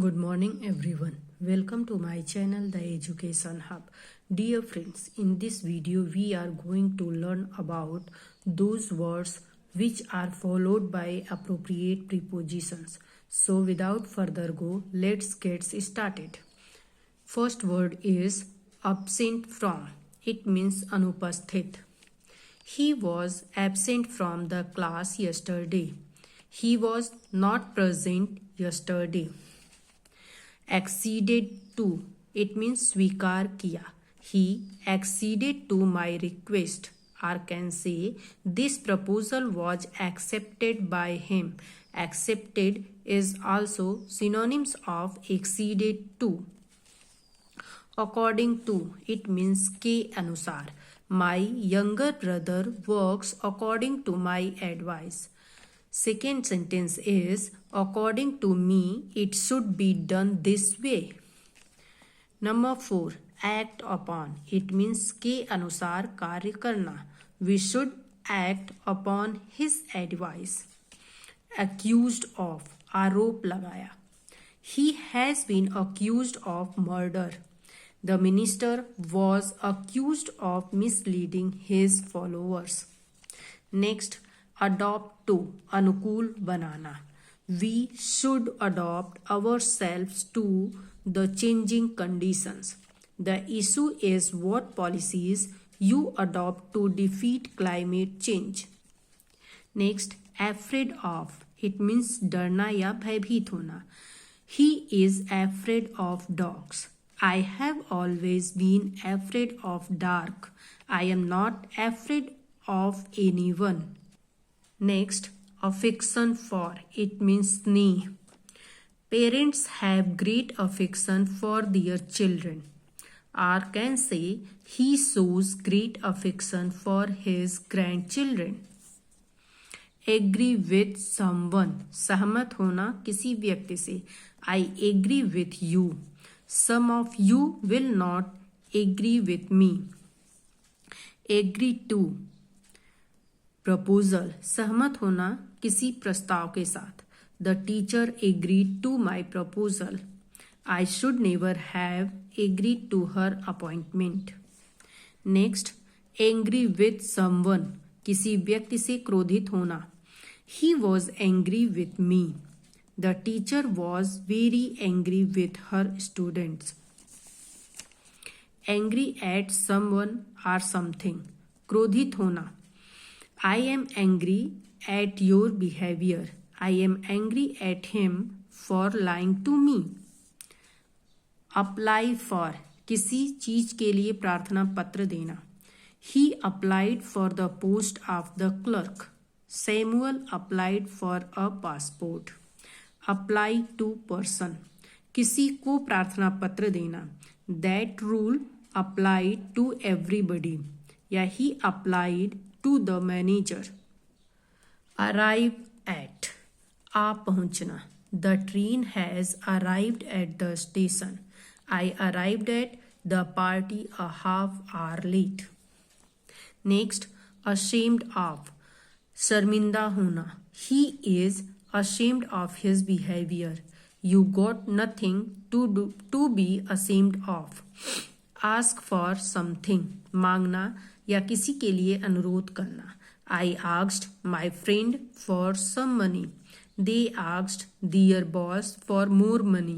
Good morning everyone. Welcome to my channel The Education Hub. Dear friends, in this video we are going to learn about those words which are followed by appropriate prepositions. So without further go, let's get started. First word is absent from. It means anupasthit. He was absent from the class yesterday. He was not present yesterday. Acceded to, it means स्वीकार किया. He acceded to my request, or can say this proposal was accepted by him. Accepted is also synonyms of acceded to. According to, it means के अनुसार. My younger brother works according to my advice. Second sentence is, according to me, it should be done this way. Number 4, act upon. It means के अनुसार कार्य करना. We should act upon his advice. Accused of, आरोप लगाया. He has been accused of murder. The minister was accused of misleading his followers. Next, adopt to, अनुकूल बनाना. We should adopt ourselves to the changing conditions. The issue is what policies you adopt to defeat climate change. Next, afraid of. It means डरना या भयभीत होना. He is afraid of dogs. I have always been afraid of dark. I am not afraid of anyone. Next, affection for. It means स्नेह. Parents have great affection for their children. Or can say he shows great affection for his grandchildren. Agree with someone. सहमत होना किसी व्यक्ति से. I agree with you. Some of you will not agree with me. Agree to. Proposal, सहमत होना किसी प्रस्ताव के साथ. The teacher agreed to my proposal. I should never have agreed to her appointment. Next, angry with someone. किसी व्यक्ति से क्रोधित होना. He was angry with me. The teacher was very angry with her students. Angry at someone or something. क्रोधित होना. I am angry at your behavior. I am angry at him for lying to me. Apply for, किसी चीज के लिए प्रार्थना पत्र देना. He applied for the post of the clerk. Samuel applied for a passport. Apply to person, किसी को प्रार्थना पत्र देना. That rule applied to everybody. या he applied to the manager. Arrive at, आ पहुंचना. The train has arrived at the station. I arrived at the party a half hour late. Next, ashamed of, शर्मिंदा होना. He is ashamed of his behavior. You got nothing to be ashamed of. Ask for something, मांगना या किसी के लिए अनुरोध करना. I asked my friend for some money. They asked their boss for more money.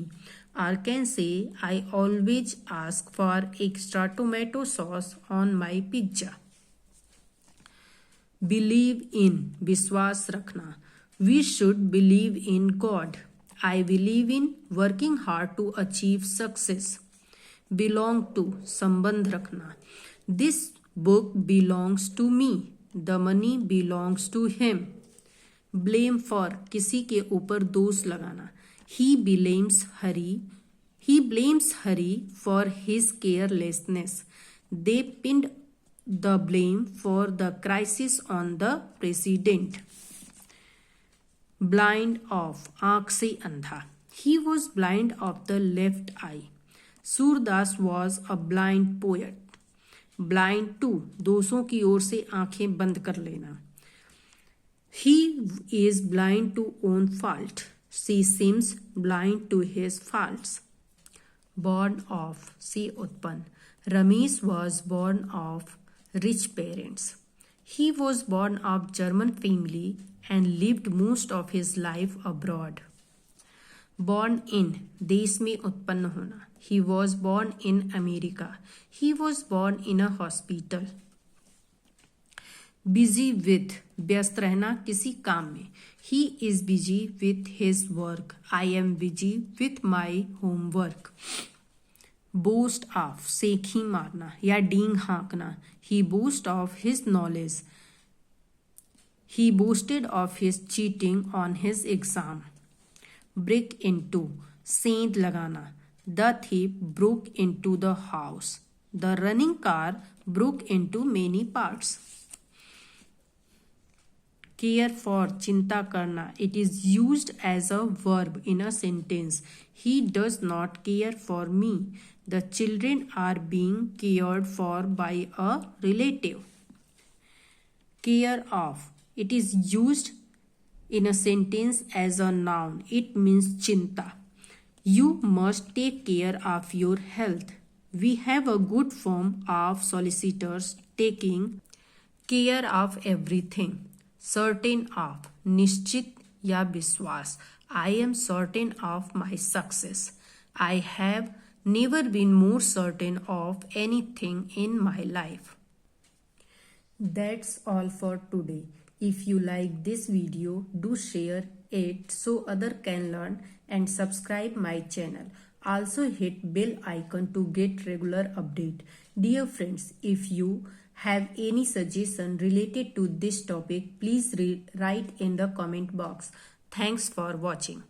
Or can say I always ask for extra tomato sauce on my pizza. Believe in, विश्वास रखना. We should believe in God. I believe in working hard to achieve success. Belong to, संबंध रखना. This book belongs to me. The money belongs to him. Blame for, किसी के ऊपर दोष लगाना. He blames Hari for his carelessness. They pinned the blame for the crisis on the president. Blind of, आँख से अंधा. He was blind of the left eye. Surdas was a blind poet. Blind to, दोषों की ओर से आंखें बंद कर लेना. He is blind to own fault. She seems blind to his faults. Born of, see Utpan. Ramesh was born of rich parents. He was born of German family and lived most of his life abroad. Born in, देश में उत्पन्न होना. He was born in America. He was born in a hospital. Busy with, व्यस्त रहना किसी काम में. He is busy with his work. I am busy with my homework. Boast of, सेखी मारना या डींग हाँकना. He boast of his knowledge. He boasted of his cheating on his exam. Break into, सेंध लगाना. The thief broke into the house. The running car broke into many parts. Care for, चिंता करना. It is used as a verb in a sentence. He does not care for me. The children are being cared for by a relative. Care of, it is used in a sentence as a noun. It means chinta. You must take care of your health. We have a good firm of solicitors taking care of everything. Certain of, निश्चित या विश्वास. I am certain of my success. I have never been more certain of anything in my life. That's all for today. If you like this video, do share it so others can learn and subscribe my channel. Also hit bell icon to get regular update. Dear friends, if you have any suggestion related to this topic, please write in the comment box. Thanks for watching.